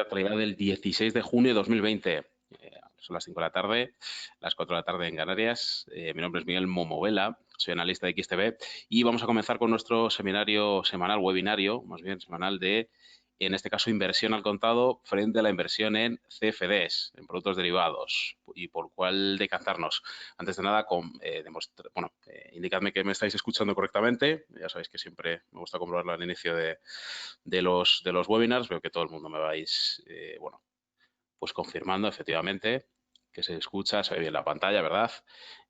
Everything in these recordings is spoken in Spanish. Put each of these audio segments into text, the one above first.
Actualidad del 16 de junio de 2020. Son las 5 de la tarde, las 4 de la tarde en Canarias. Mi nombre es Miguel Momovela, soy analista de XTB y vamos a comenzar con nuestro seminario semanal, webinario, más bien semanal de, en este caso, inversión al contado frente a la inversión en CFDs, en productos derivados, y por cuál decantarnos. Antes de nada, indicadme que me estáis escuchando correctamente. Ya sabéis que siempre me gusta comprobarlo al inicio de los webinars. Veo que todo el mundo me vais, pues confirmando efectivamente que se escucha, se ve bien la pantalla, ¿verdad?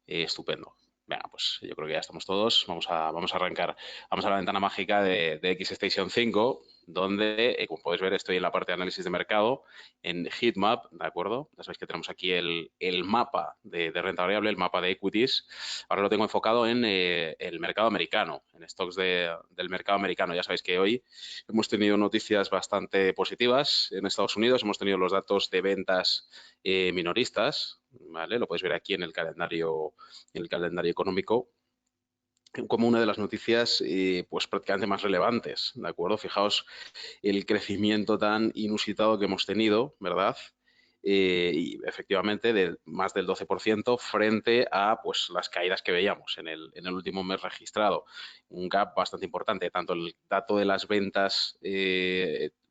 Estupendo. Venga, pues yo creo que ya estamos todos. Vamos a arrancar. Vamos a la ventana mágica de XStation 5, donde, como podéis ver, estoy en la parte de análisis de mercado, en Heatmap, ¿de acuerdo? Ya sabéis que tenemos aquí el mapa de renta variable, el mapa de equities. Ahora lo tengo enfocado en el mercado americano, en stocks del mercado americano. Ya sabéis que hoy hemos tenido noticias bastante positivas en Estados Unidos. Hemos tenido los datos de ventas minoristas, ¿vale? Lo podéis ver aquí en el calendario económico como una de las noticias pues prácticamente más relevantes, ¿de acuerdo? Fijaos el crecimiento tan inusitado que hemos tenido, ¿verdad? Y efectivamente de más del 12% frente a pues las caídas que veíamos en el último mes registrado. Un gap bastante importante, tanto el dato de las ventas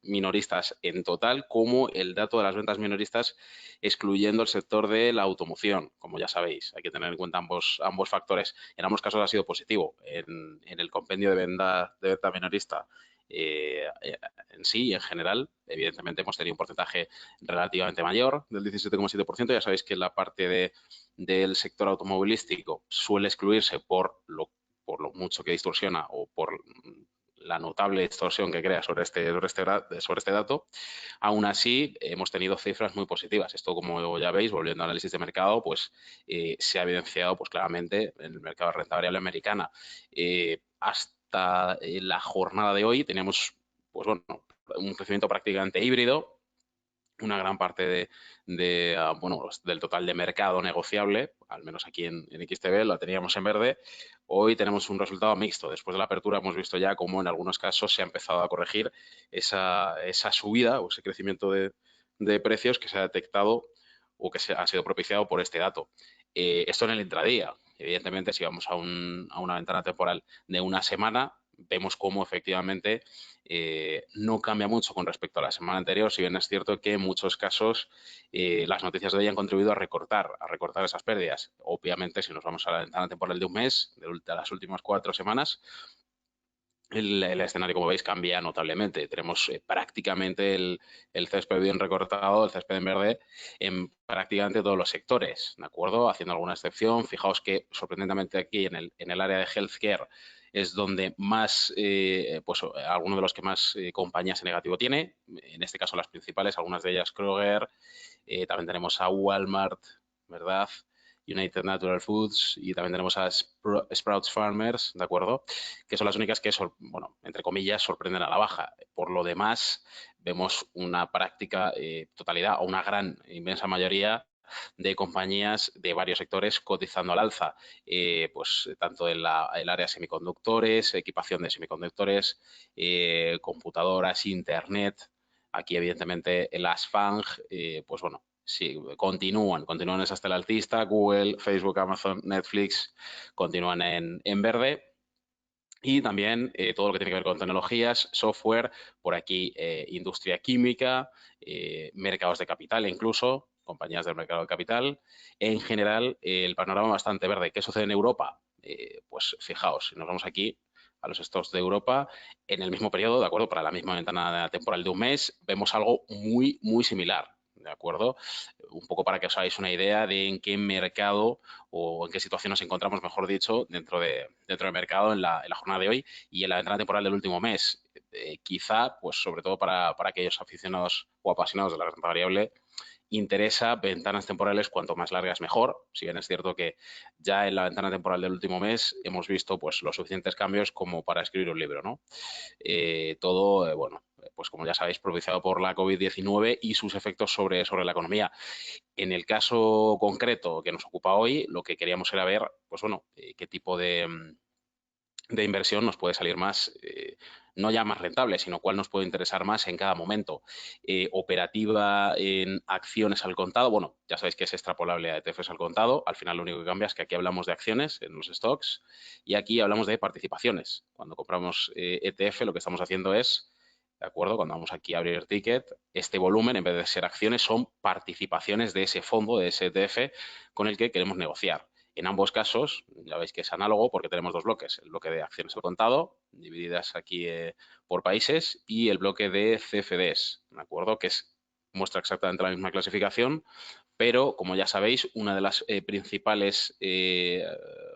minoristas en total como el dato de las ventas minoristas excluyendo el sector de la automoción, como ya sabéis. Hay que tener en cuenta ambos factores. En ambos casos ha sido positivo. En el compendio de venta minorista en sí y en general, evidentemente hemos tenido un porcentaje relativamente mayor, del 17,7%. Ya sabéis que la parte del sector automovilístico suele excluirse por lo mucho que distorsiona o por la notable distorsión que crea sobre este dato. Aún así, hemos tenido cifras muy positivas. Esto, como ya veis, volviendo al análisis de mercado, pues se ha evidenciado pues claramente en el mercado de renta variable americana. Hasta la jornada de hoy teníamos pues bueno, un crecimiento prácticamente híbrido. Una gran parte del total de mercado negociable, al menos aquí en XTB, la teníamos en verde. Hoy tenemos un resultado mixto. Después de la apertura hemos visto ya cómo en algunos casos se ha empezado a corregir esa subida o ese crecimiento de precios que se ha detectado o que ha sido propiciado por este dato. Esto en el intradía. Evidentemente, si vamos a una ventana temporal de una semana, vemos cómo efectivamente no cambia mucho con respecto a la semana anterior, si bien es cierto que en muchos casos las noticias de hoy han contribuido a recortar esas pérdidas. Obviamente, si nos vamos a la ventana temporal de un mes, de las últimas 4 semanas, el escenario, como veis, cambia notablemente. Tenemos prácticamente el césped bien recortado, el césped en verde, en prácticamente todos los sectores, ¿de acuerdo? Haciendo alguna excepción. Fijaos que, sorprendentemente, aquí en el área de healthcare es donde más, pues alguno de los que más compañías en negativo tiene. En este caso, las principales, algunas de ellas Kroger, también tenemos a Walmart, ¿verdad? United Natural Foods y también tenemos a Sprouts Farmers, ¿de acuerdo? Que son las únicas que, entre comillas, sorprenden a la baja. Por lo demás, vemos una práctica totalidad o una gran, inmensa mayoría de compañías de varios sectores cotizando al alza, pues tanto en el área de semiconductores, equipación de semiconductores, computadoras, internet. Aquí, evidentemente, las FANG, pues bueno, sí, continúan esa estela alcista. Google, Facebook, Amazon, Netflix continúan en verde. Y también todo lo que tiene que ver con tecnologías, software, por aquí industria química, mercados de capital incluso, compañías del mercado de capital. En general, el panorama bastante verde. ¿Qué sucede en Europa? Pues fijaos, si nos vamos aquí a los stocks de Europa, en el mismo periodo, ¿de acuerdo? Para la misma ventana temporal de un mes, vemos algo muy, muy similar. ¿De acuerdo? Un poco para que os hagáis una idea de en qué mercado o en qué situación nos encontramos, mejor dicho, dentro del mercado en la jornada de hoy y en la ventana temporal del último mes. Quizá, pues sobre todo para aquellos aficionados o apasionados de la renta variable, interesa ventanas temporales cuanto más largas mejor. Si bien es cierto que ya en la ventana temporal del último mes hemos visto pues los suficientes cambios como para escribir un libro, ¿no? Todo, bueno, pues como ya sabéis, propiciado por la COVID-19 y sus efectos sobre la economía. En el caso concreto que nos ocupa hoy, lo que queríamos era ver, pues bueno, qué tipo de inversión nos puede salir más no ya más rentable, sino cuál nos puede interesar más en cada momento. Operativa en acciones al contado, bueno, ya sabéis que es extrapolable a ETFs al contado, al final lo único que cambia es que aquí hablamos de acciones en los stocks y aquí hablamos de participaciones. Cuando compramos ETF lo que estamos haciendo es, ¿de acuerdo? Cuando vamos aquí a abrir ticket, este volumen, en vez de ser acciones, son participaciones de ese fondo, de ese ETF con el que queremos negociar. En ambos casos, ya veis que es análogo porque tenemos dos bloques, el bloque de acciones al contado, divididas aquí por países, y el bloque de CFDs, ¿de acuerdo? Que muestra exactamente la misma clasificación, pero como ya sabéis, una de las principales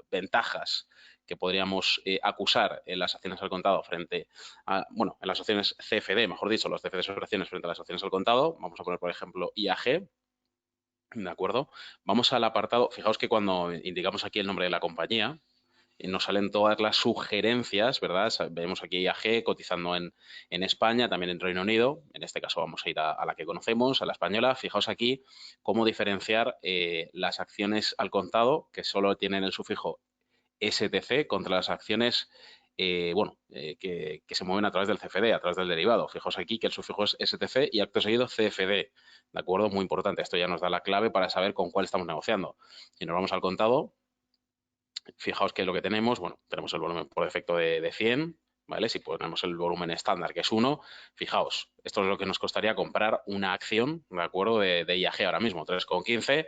ventajas que podríamos acusar en las acciones al contado frente a, bueno, en las acciones CFD, mejor dicho, los CFDs sobre acciones frente a las acciones al contado, vamos a poner, por ejemplo, IAG, ¿de acuerdo? Vamos al apartado, fijaos que cuando indicamos aquí el nombre de la compañía, nos salen todas las sugerencias, ¿verdad? Vemos aquí IAG cotizando en España, también en Reino Unido. En este caso vamos a ir a la que conocemos, a la española. Fijaos aquí cómo diferenciar las acciones al contado, que solo tienen el sufijo STC, contra las acciones que se mueven a través del CFD, a través del derivado. Fijaos aquí que el sufijo es STC y acto seguido CFD. ¿De acuerdo? Muy importante. Esto ya nos da la clave para saber con cuál estamos negociando. Si nos vamos al contado, fijaos que lo que tenemos, bueno, tenemos el volumen por defecto de 100, ¿vale? Si ponemos el volumen estándar, que es 1, fijaos, esto es lo que nos costaría comprar una acción, ¿de acuerdo? De IAG ahora mismo, 3,15.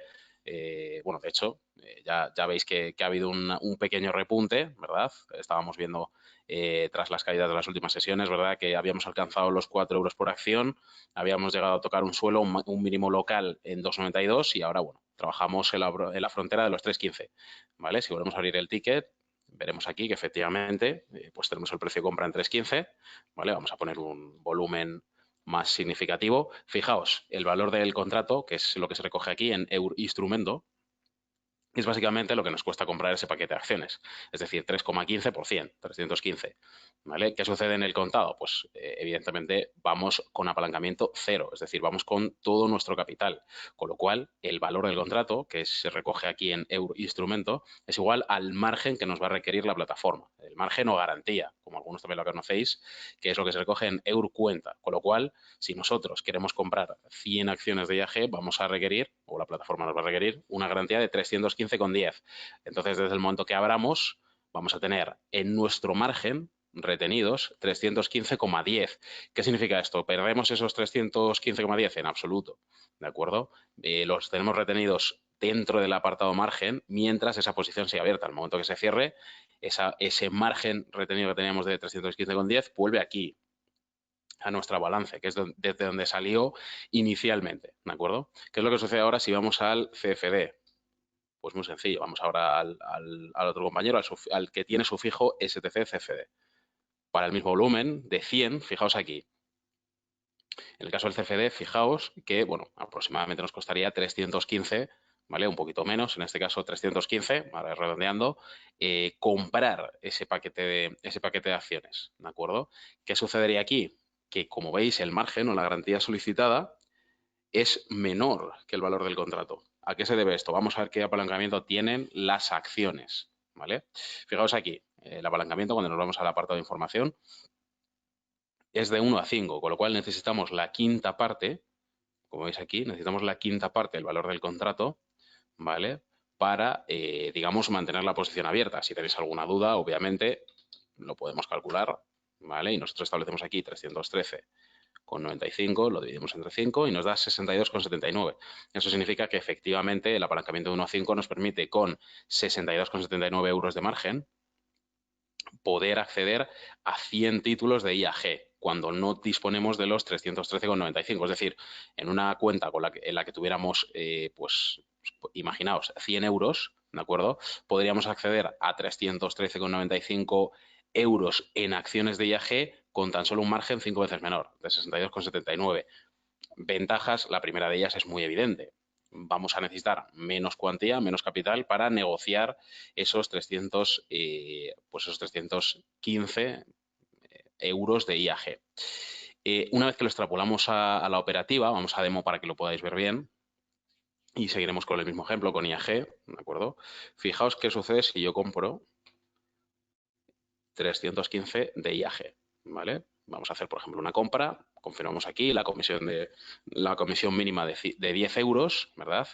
Bueno, de hecho, ya veis que ha habido un pequeño repunte, ¿verdad? Estábamos viendo tras las caídas de las últimas sesiones, ¿verdad? Que habíamos alcanzado los 4 euros por acción, habíamos llegado a tocar un suelo, un mínimo local en 2,92 y ahora, bueno, trabajamos en la frontera de los 3,15, ¿vale? Si volvemos a abrir el ticket, veremos aquí que efectivamente pues tenemos el precio de compra en 3,15, ¿vale? Vamos a poner un volumen más significativo. Fijaos, el valor del contrato, que es lo que se recoge aquí en Instrumento, es básicamente lo que nos cuesta comprar ese paquete de acciones, es decir, 3,15%, 315. ¿Vale? ¿Qué sucede en el contado? Pues evidentemente vamos con apalancamiento cero, es decir, vamos con todo nuestro capital, con lo cual el valor del contrato, que se recoge aquí en Instrumento, es igual al margen que nos va a requerir la plataforma, el margen o garantía, como algunos también lo conocéis, que es lo que se recoge en Cuenta, con lo cual, si nosotros queremos comprar 100 acciones de IAG, vamos a requerir, o la plataforma nos va a requerir, una garantía de 315,10. Entonces, desde el momento que abramos, vamos a tener en nuestro margen retenidos 315,10. ¿Qué significa esto? ¿Perdemos esos 315,10? En absoluto, ¿de acuerdo? Los tenemos retenidos dentro del apartado margen mientras esa posición sigue abierta. Al momento que se cierre, ese margen retenido que teníamos de 315,10 vuelve aquí, a nuestra balance, que es desde donde salió inicialmente, ¿de acuerdo? ¿Qué es lo que sucede ahora si vamos al CFD? Pues muy sencillo, vamos ahora al otro compañero, al que tiene sufijo STC-CFD. Para el mismo volumen de 100, fijaos aquí. En el caso del CFD, fijaos que, bueno, aproximadamente nos costaría 315, ¿vale? Un poquito menos, en este caso 315, ahora redondeando, comprar ese paquete de acciones, ¿de acuerdo? ¿Qué sucedería aquí? Que, como veis, el margen o la garantía solicitada es menor que el valor del contrato. ¿A qué se debe esto? Vamos a ver qué apalancamiento tienen las acciones, ¿vale? Fijaos aquí, el apalancamiento, cuando nos vamos al apartado de información, es de 1 a 5, con lo cual necesitamos la quinta parte, como veis aquí, necesitamos la quinta parte del valor del contrato, ¿vale? Para, digamos, mantener la posición abierta. Si tenéis alguna duda, obviamente, lo podemos calcular, ¿vale? Y nosotros establecemos aquí 313,95, lo dividimos entre 5 y nos da 62,79. Eso significa que efectivamente el apalancamiento de 1 a 5 nos permite con 62,79 euros de margen poder acceder a 100 títulos de IAG cuando no disponemos de los 313,95. Es decir, en una cuenta en la que tuviéramos, pues, imaginaos, 100 euros, ¿de acuerdo? Podríamos acceder a 313,95 euros en acciones de IAG con tan solo un margen 5 veces menor, de 62,79. Ventajas, la primera de ellas es muy evidente. Vamos a necesitar menos cuantía, menos capital para negociar esos 315 euros de IAG. Una vez que lo extrapolamos a la operativa, vamos a demo para que lo podáis ver bien, y seguiremos con el mismo ejemplo con IAG, ¿de acuerdo? Fijaos qué sucede si yo compro 315 de IAG, ¿vale? Vamos a hacer, por ejemplo, una compra, confirmamos aquí la comisión mínima de 10 euros, ¿verdad?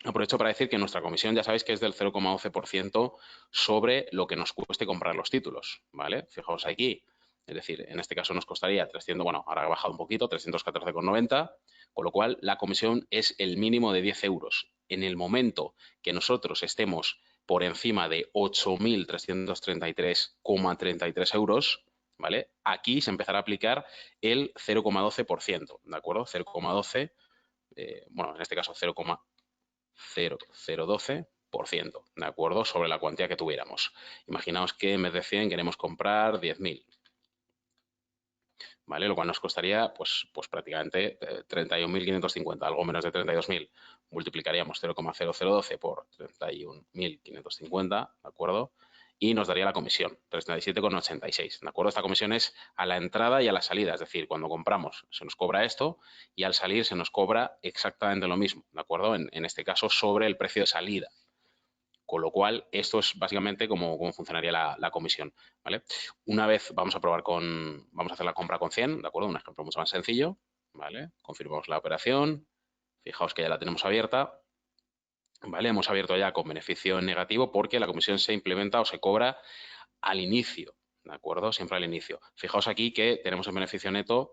Aprovecho para decir que nuestra comisión ya sabéis que es del 0,11% sobre lo que nos cueste comprar los títulos, ¿vale? Fijaos aquí, es decir, en este caso nos costaría 300, bueno, ahora ha bajado un poquito, 314,90, con lo cual la comisión es el mínimo de 10 euros. En el momento que nosotros estemos por encima de 8.333,33 euros, ¿vale? Aquí se empezará a aplicar el 0,12%, ¿de acuerdo? 0,12, bueno, en este caso 0,0012%, ¿de acuerdo? Sobre la cuantía que tuviéramos. Imaginaos que en vez de 100 queremos comprar 10.000, ¿vale? Lo cual nos costaría, pues prácticamente 31.550, algo menos de 32.000. Multiplicaríamos 0,0012 por 31.550, ¿de acuerdo? Y nos daría la comisión, 37,86, ¿de acuerdo? Esta comisión es a la entrada y a la salida, es decir, cuando compramos se nos cobra esto y al salir se nos cobra exactamente lo mismo, ¿de acuerdo? En este caso sobre el precio de salida. Con lo cual, esto es básicamente cómo funcionaría la comisión, ¿vale? Una vez vamos a hacer la compra con 100, ¿de acuerdo? Un ejemplo mucho más sencillo, ¿vale? Confirmamos la operación, fijaos que ya la tenemos abierta, ¿vale? Hemos abierto ya con beneficio negativo porque la comisión se implementa o se cobra al inicio, ¿de acuerdo? Siempre al inicio. Fijaos aquí que tenemos en beneficio neto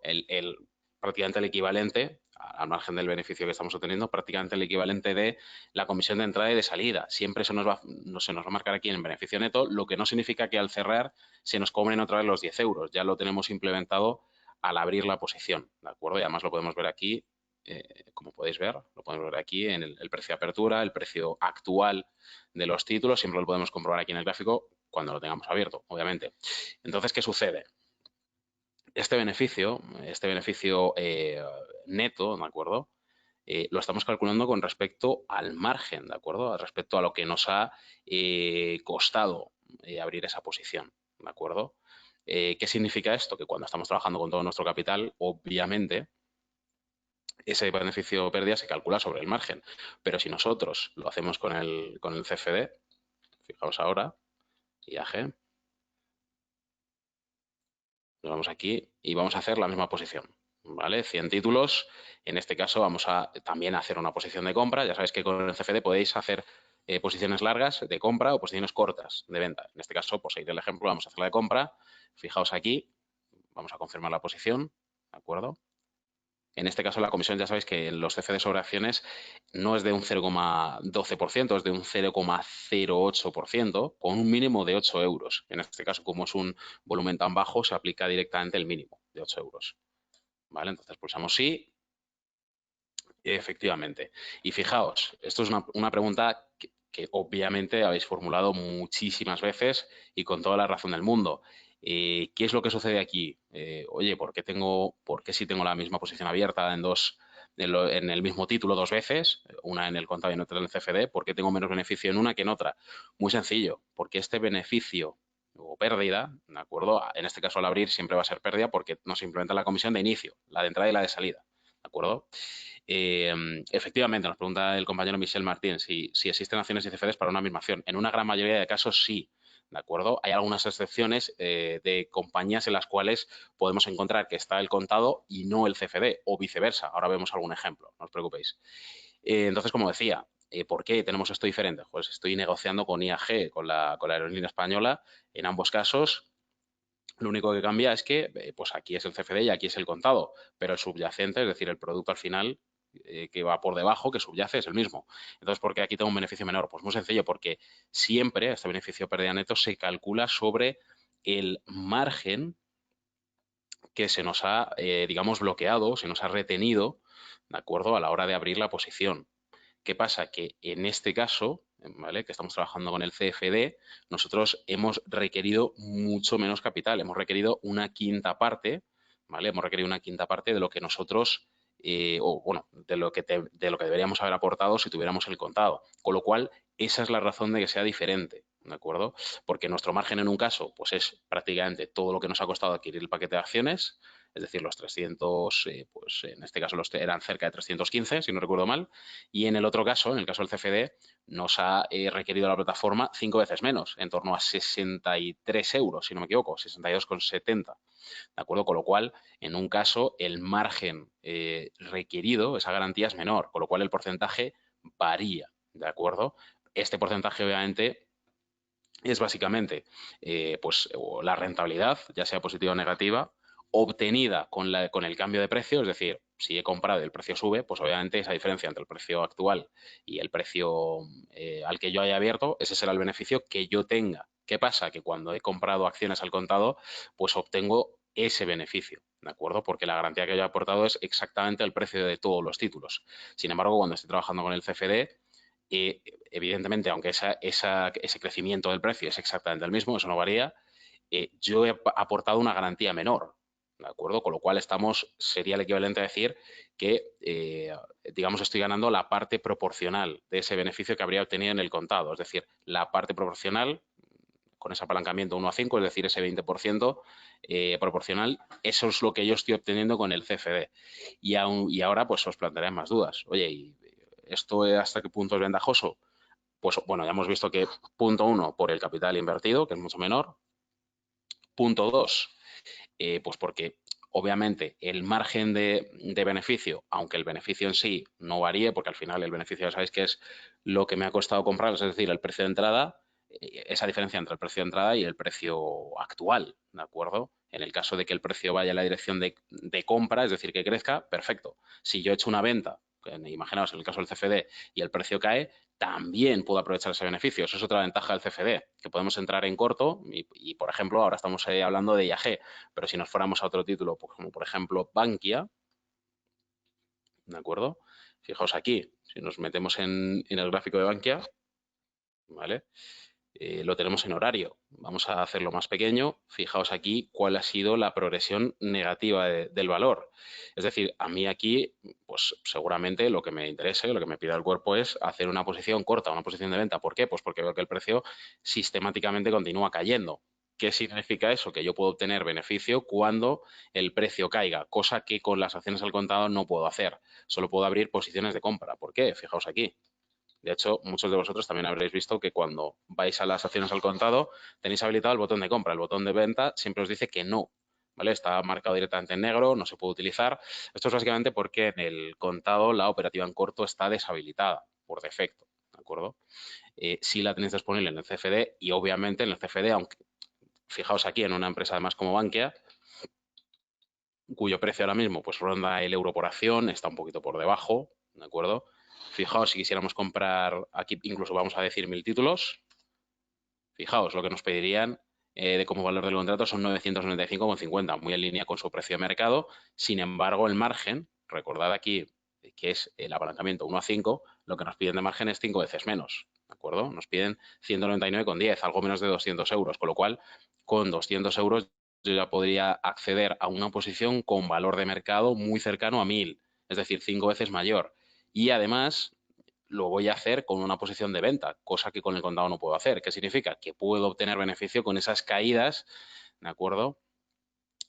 prácticamente el equivalente, al margen del beneficio que estamos obteniendo, prácticamente el equivalente de la comisión de entrada y de salida. Siempre se nos va a marcar aquí en beneficio neto, lo que no significa que al cerrar se nos cobren otra vez los 10 euros. Ya lo tenemos implementado al abrir la posición, ¿de acuerdo? Y además lo podemos ver aquí, como podéis ver, lo podemos ver aquí en el precio de apertura, el precio actual de los títulos, siempre lo podemos comprobar aquí en el gráfico cuando lo tengamos abierto, obviamente. Entonces, ¿qué sucede? Este beneficio neto, ¿de acuerdo? Lo estamos calculando con respecto al margen, ¿de acuerdo? Respecto a lo que nos ha costado abrir esa posición, ¿de acuerdo? ¿Qué significa esto? Que cuando estamos trabajando con todo nuestro capital, obviamente, ese beneficio o pérdida se calcula sobre el margen. Pero si nosotros lo hacemos con el CFD, fijaos ahora, IAG, nos vamos aquí y vamos a hacer la misma posición, ¿vale? 100 títulos. En este caso vamos a también hacer una posición de compra. Ya sabéis que con el CFD podéis hacer posiciones largas de compra o posiciones cortas de venta. En este caso, por seguir el ejemplo, vamos a hacer la de compra. Fijaos aquí, vamos a confirmar la posición, ¿de acuerdo? En este caso, la comisión, ya sabéis que en los CFD sobre acciones no es de un 0,12%, es de un 0,08%, con un mínimo de 8 euros. En este caso, como es un volumen tan bajo, se aplica directamente el mínimo de 8 euros. ¿Vale? Entonces pulsamos sí, efectivamente. Y fijaos, esto es una pregunta que obviamente habéis formulado muchísimas veces y con toda la razón del mundo. ¿Qué es lo que sucede aquí? Oye, ¿por qué si tengo la misma posición abierta en el mismo título dos veces, una en el contado y otra en el CFD, ¿por qué tengo menos beneficio en una que en otra? Muy sencillo, porque este beneficio o pérdida, ¿de acuerdo? En este caso al abrir siempre va a ser pérdida porque nos implementa la comisión de inicio, la de entrada y la de salida, ¿de acuerdo? Efectivamente, nos pregunta el compañero Michel Martín si existen acciones y CFDs para una misma acción. En una gran mayoría de casos sí, ¿de acuerdo? Hay algunas excepciones de compañías en las cuales podemos encontrar que está el contado y no el CFD o viceversa. Ahora vemos algún ejemplo, no os preocupéis. Entonces, como decía, ¿por qué tenemos esto diferente? Pues estoy negociando con IAG, con la aerolínea española, en ambos casos. Lo único que cambia es que pues aquí es el CFD y aquí es el contado, pero el subyacente, es decir, el producto al final que va por debajo, que subyace, es el mismo. Entonces, ¿por qué aquí tengo un beneficio menor? Pues muy sencillo, porque siempre este beneficio pérdida neto se calcula sobre el margen que se nos ha, digamos, bloqueado, se nos ha retenido, ¿de acuerdo? A la hora de abrir la posición. ¿Qué pasa? Que en este caso, ¿vale? Que estamos trabajando con el CFD, nosotros hemos requerido mucho menos capital, hemos requerido una quinta parte, ¿vale? Hemos requerido una quinta parte de lo que nosotros, o bueno, de lo que deberíamos haber aportado si tuviéramos el contado. Con lo cual, esa es la razón de que sea diferente, ¿de acuerdo? Porque nuestro margen en un caso pues es prácticamente todo lo que nos ha costado adquirir el paquete de acciones, es decir, los 300, pues en este caso eran cerca de 315, si no recuerdo mal, y en el otro caso, en el caso del CFD, nos ha requerido la plataforma 5 veces menos, en torno a 63 euros, si no me equivoco, 62,70. ¿De acuerdo? Con lo cual, en un caso, el margen requerido, esa garantía es menor, con lo cual el porcentaje varía, ¿de acuerdo? Este porcentaje, obviamente, es básicamente pues, la rentabilidad, ya sea positiva o negativa, obtenida con el cambio de precio, es decir, si he comprado y el precio sube, pues obviamente esa diferencia entre el precio actual y el precio al que yo haya abierto, ese será el beneficio que yo tenga. ¿Qué pasa? Que cuando he comprado acciones al contado, pues obtengo ese beneficio, ¿de acuerdo? Porque la garantía que yo he aportado es exactamente el precio de todos los títulos. Sin embargo, cuando estoy trabajando con el CFD, evidentemente, aunque ese crecimiento del precio es exactamente el mismo, eso no varía, yo he aportado una garantía menor, ¿de acuerdo? Con lo cual sería el equivalente a decir que, digamos, estoy ganando la parte proporcional de ese beneficio que habría obtenido en el contado, es decir, la parte proporcional con ese apalancamiento 1 a 5, es decir, ese 20% proporcional, eso es lo que yo estoy obteniendo con el CFD. Y ahora, pues os plantearé más dudas. Oye, ¿y esto hasta qué punto es ventajoso? Pues bueno, ya hemos visto que punto uno, por el capital invertido, que es mucho menor. Punto dos, pues porque obviamente el margen de beneficio, aunque el beneficio en sí no varíe, porque al final el beneficio ya sabéis que es lo que me ha costado comprar, es decir, el precio de entrada, esa diferencia entre el precio de entrada y el precio actual, ¿de acuerdo? En el caso de que el precio vaya en la dirección de compra, es decir, que crezca, perfecto. Si yo he hecho una venta, imaginaos en el caso del CFD, y el precio cae, también puedo aprovechar ese beneficio. Eso es otra ventaja del CFD, que podemos entrar en corto y por ejemplo, ahora estamos hablando de IAG, pero si nos fuéramos a otro título, pues como por ejemplo Bankia, ¿de acuerdo? Fijaos aquí, si nos metemos en el gráfico de Bankia, ¿vale? Lo tenemos en horario. Vamos a hacerlo más pequeño. Fijaos aquí cuál ha sido la progresión negativa del valor. Es decir, a mí aquí, pues seguramente lo que me interese, lo que me pida el cuerpo es hacer una posición corta, una posición de venta. ¿Por qué? Pues porque veo que el precio sistemáticamente continúa cayendo. ¿Qué significa eso? Que yo puedo obtener beneficio cuando el precio caiga, cosa que con las acciones al contado no puedo hacer. Solo puedo abrir posiciones de compra. ¿Por qué? Fijaos aquí. De hecho, muchos de vosotros también habréis visto que cuando vais a las acciones al contado tenéis habilitado el botón de compra. El botón de venta siempre os dice que no, ¿vale? Está marcado directamente en negro, no se puede utilizar. Esto es básicamente porque en el contado la operativa en corto está deshabilitada por defecto, ¿de acuerdo? Sí la tenéis disponible en el CFD y obviamente en el CFD, aunque fijaos aquí en una empresa además como Bankia, cuyo precio ahora mismo pues ronda el euro por acción, está un poquito por debajo, ¿de acuerdo? Fijaos, si quisiéramos comprar, aquí incluso vamos a decir 1000 títulos, fijaos, lo que nos pedirían como valor del contrato son 995,50, muy en línea con su precio de mercado. Sin embargo, el margen, recordad aquí que es el apalancamiento 1 a 5, lo que nos piden de margen es 5 veces menos, ¿de acuerdo? Nos piden 199,10, algo menos de 200 euros, con lo cual con 200 euros yo ya podría acceder a una posición con valor de mercado muy cercano a 1000, es decir, 5 veces mayor. Y además lo voy a hacer con una posición de venta, cosa que con el contado no puedo hacer. ¿Qué significa? Que puedo obtener beneficio con esas caídas, ¿de acuerdo?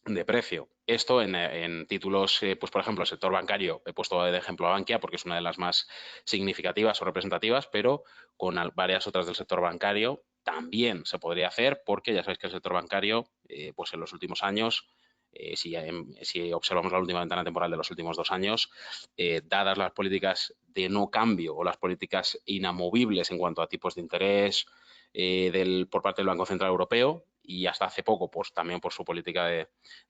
De precio. Esto en títulos, pues por ejemplo, el sector bancario, he puesto de ejemplo a Bankia porque es una de las más significativas o representativas, pero con varias otras del sector bancario también se podría hacer porque ya sabéis que el sector bancario, pues en los últimos años, si observamos la última ventana temporal de los últimos 2 años, dadas las políticas de no cambio o las políticas inamovibles en cuanto a tipos de interés por parte del Banco Central Europeo y hasta hace poco, pues también por su política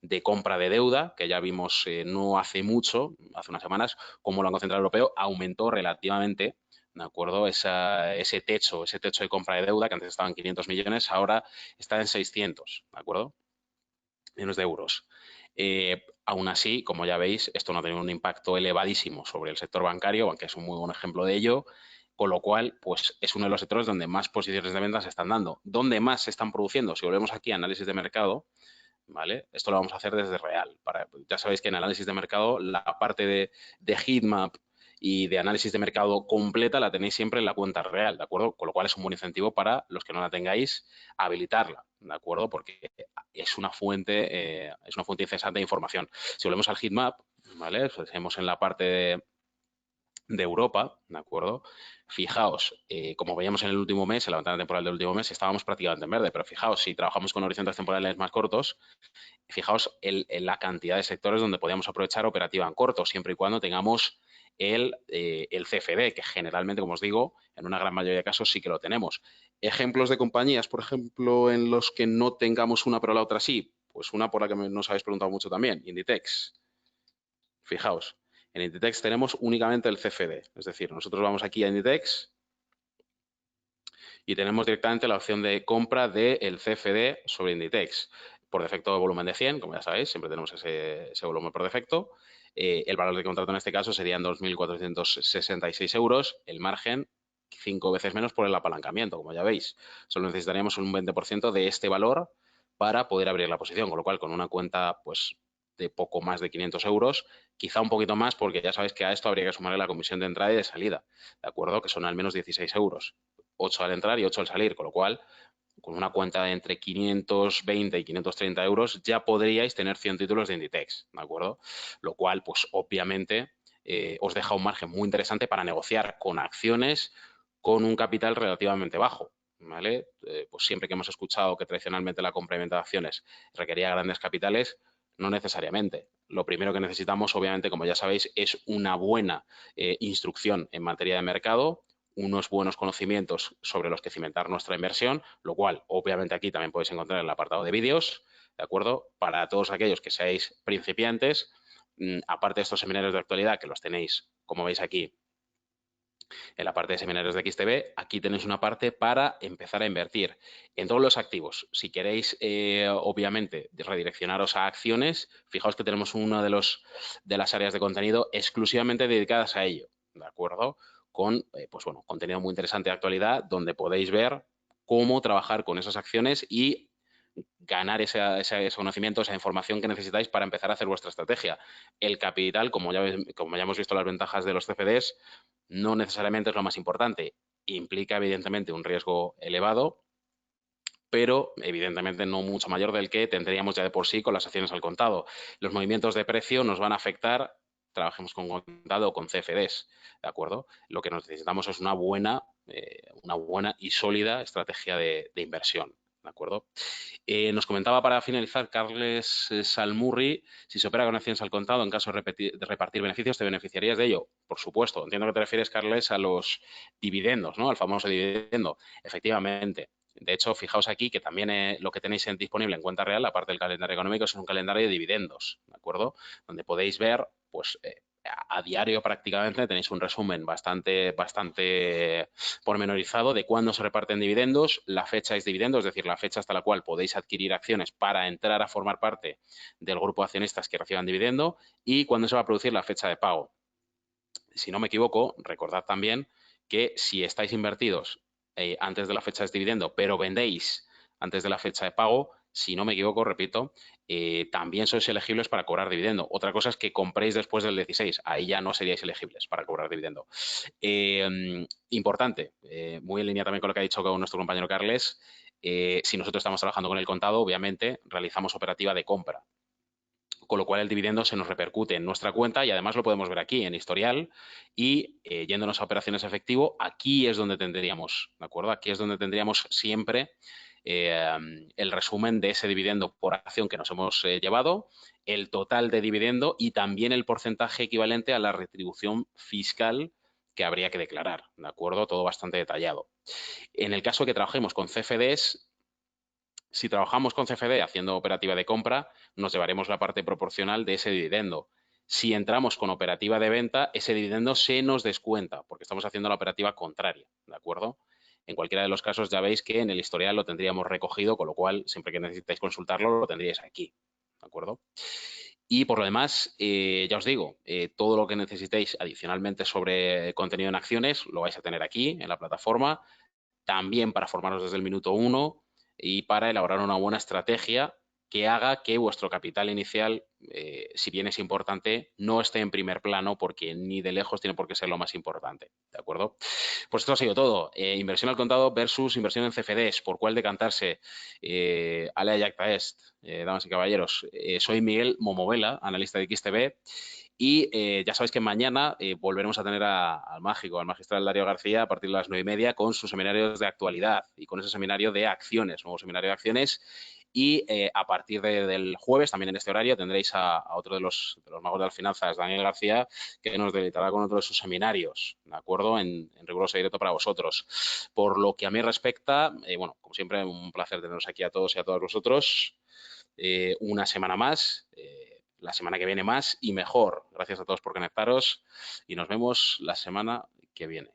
de compra de deuda, que ya vimos no hace mucho, hace unas semanas, como el Banco Central Europeo aumentó relativamente, ¿de acuerdo? Ese techo de compra de deuda, que antes estaba en 500 millones, ahora está en 600, ¿de acuerdo? Millones de euros. Aún así, como ya veis, esto no ha tenido un impacto elevadísimo sobre el sector bancario, aunque es un muy buen ejemplo de ello, con lo cual, pues es uno de los sectores donde más posiciones de venta se están dando. ¿Dónde más se están produciendo? Si volvemos aquí a análisis de mercado, ¿vale? Esto lo vamos a hacer desde Real. Ya sabéis que en análisis de mercado la parte de heatmap y de análisis de mercado completa la tenéis siempre en la cuenta real, ¿de acuerdo? Con lo cual es un buen incentivo para los que no la tengáis, habilitarla, ¿de acuerdo? Porque es una fuente incesante de información. Si volvemos al heatmap, ¿vale? Pues tenemos en la parte de Europa, ¿de acuerdo? Fijaos, como veíamos en el último mes, en la ventana temporal del último mes, estábamos prácticamente en verde, pero fijaos, si trabajamos con horizontes temporales más cortos, fijaos en la cantidad de sectores donde podíamos aprovechar operativa en corto, siempre y cuando tengamos el CFD, que generalmente, como os digo, en una gran mayoría de casos sí que lo tenemos. Ejemplos de compañías, por ejemplo, en los que no tengamos una pero la otra sí, pues una por la que nos habéis preguntado mucho también, Inditex. Fijaos, en Inditex tenemos únicamente el CFD, es decir, nosotros vamos aquí a Inditex y tenemos directamente la opción de compra del CFD sobre Inditex. Por defecto, volumen de 100, como ya sabéis, siempre tenemos ese volumen por defecto. El valor de contrato en este caso serían 2.466 euros. El margen, 5 veces menos por el apalancamiento, como ya veis. Solo necesitaríamos un 20% de este valor para poder abrir la posición, con lo cual con una cuenta pues de poco más de 500 euros, quizá un poquito más porque ya sabéis que a esto habría que sumarle la comisión de entrada y de salida, ¿de acuerdo? Que son al menos 16 euros. 8 al entrar y 8 al salir, con lo cual, con una cuenta de entre 520 y 530 euros, ya podríais tener 100 títulos de Inditex, ¿de acuerdo? Lo cual, pues obviamente, os deja un margen muy interesante para negociar con acciones con un capital relativamente bajo, ¿vale? Pues siempre que hemos escuchado que tradicionalmente la compra y venta de acciones requería grandes capitales, no necesariamente. Lo primero que necesitamos, obviamente, como ya sabéis, es una buena instrucción en materia de mercado, unos buenos conocimientos sobre los que cimentar nuestra inversión, lo cual obviamente aquí también podéis encontrar en el apartado de vídeos, ¿de acuerdo? Para todos aquellos que seáis principiantes, aparte de estos seminarios de actualidad que los tenéis, como veis aquí, en la parte de seminarios de XTB, aquí tenéis una parte para empezar a invertir en todos los activos. Si queréis, obviamente, redireccionaros a acciones, fijaos que tenemos una de las áreas de contenido exclusivamente dedicadas a ello, ¿de acuerdo? Con, pues bueno, contenido muy interesante de actualidad, donde podéis ver cómo trabajar con esas acciones y ganar ese conocimiento, esa información que necesitáis para empezar a hacer vuestra estrategia. El capital, como ya hemos visto las ventajas de los CFDs, no necesariamente es lo más importante. Implica, evidentemente, un riesgo elevado, pero evidentemente no mucho mayor del que tendríamos ya de por sí con las acciones al contado. Los movimientos de precio nos van a afectar, trabajemos con contado o con CFDs, ¿de acuerdo? Lo que necesitamos es una buena y sólida estrategia de inversión, ¿de acuerdo? Nos comentaba para finalizar Carles Salmurri, si se opera con acciones al contado, en caso de repartir beneficios, ¿te beneficiarías de ello? Por supuesto. Entiendo que te refieres, Carles, a los dividendos, ¿no? Al famoso dividendo. Efectivamente. De hecho, fijaos aquí que también lo que tenéis disponible en cuenta real, aparte del calendario económico, es un calendario de dividendos, ¿de acuerdo? Donde podéis ver, pues, a diario prácticamente tenéis un resumen bastante pormenorizado de cuándo se reparten dividendos, la fecha es dividendo, es decir, la fecha hasta la cual podéis adquirir acciones para entrar a formar parte del grupo de accionistas que reciban dividendo y cuándo se va a producir la fecha de pago. Si no me equivoco, recordad también que si estáis invertidos antes de la fecha de dividendo, pero vendéis antes de la fecha de pago, si no me equivoco, repito, también sois elegibles para cobrar dividendo. Otra cosa es que compréis después del 16, ahí ya no seríais elegibles para cobrar dividendo. Importante, muy en línea también con lo que ha dicho nuestro compañero Carles, si nosotros estamos trabajando con el contado, obviamente realizamos operativa de compra, con lo cual el dividendo se nos repercute en nuestra cuenta y además lo podemos ver aquí en historial y yéndonos a operaciones efectivo, aquí es donde tendríamos, ¿de acuerdo? Aquí es donde tendríamos siempre el resumen de ese dividendo por acción que nos hemos llevado, el total de dividendo y también el porcentaje equivalente a la retribución fiscal que habría que declarar, ¿de acuerdo? Todo bastante detallado. En el caso que trabajemos con CFDs, si trabajamos con CFD haciendo operativa de compra, nos llevaremos la parte proporcional de ese dividendo. Si entramos con operativa de venta, ese dividendo se nos descuenta porque estamos haciendo la operativa contraria, ¿de acuerdo? En cualquiera de los casos ya veis que en el historial lo tendríamos recogido, con lo cual siempre que necesitáis consultarlo lo tendríais aquí, ¿de acuerdo? Y por lo demás, ya os digo, todo lo que necesitéis adicionalmente sobre contenido en acciones lo vais a tener aquí en la plataforma, también para formaros desde el minuto 1 y para elaborar una buena estrategia que haga que vuestro capital inicial si bien es importante, no esté en primer plano porque ni de lejos tiene por qué ser lo más importante. ¿De acuerdo? Pues esto ha sido todo. Inversión al contado versus inversión en CFDs. ¿Por cuál decantarse? Alea Jacta Est, damas y caballeros. Soy Miguel Momovela, analista de XTB. Y ya sabéis que mañana volveremos a tener al mágico, al magistral Darío García, a partir de las 9:30 con sus seminarios de actualidad y con ese seminario de acciones, nuevo seminario de acciones. Y a partir del jueves, también en este horario, tendréis a otro de los magos de las finanzas, Daniel García, que nos deleitará con otro de sus seminarios, ¿de acuerdo? En riguroso directo para vosotros. Por lo que a mí respecta, bueno, como siempre, un placer teneros aquí a todos y a todas vosotros. Una semana más, la semana que viene más y mejor. Gracias a todos por conectaros y nos vemos la semana que viene.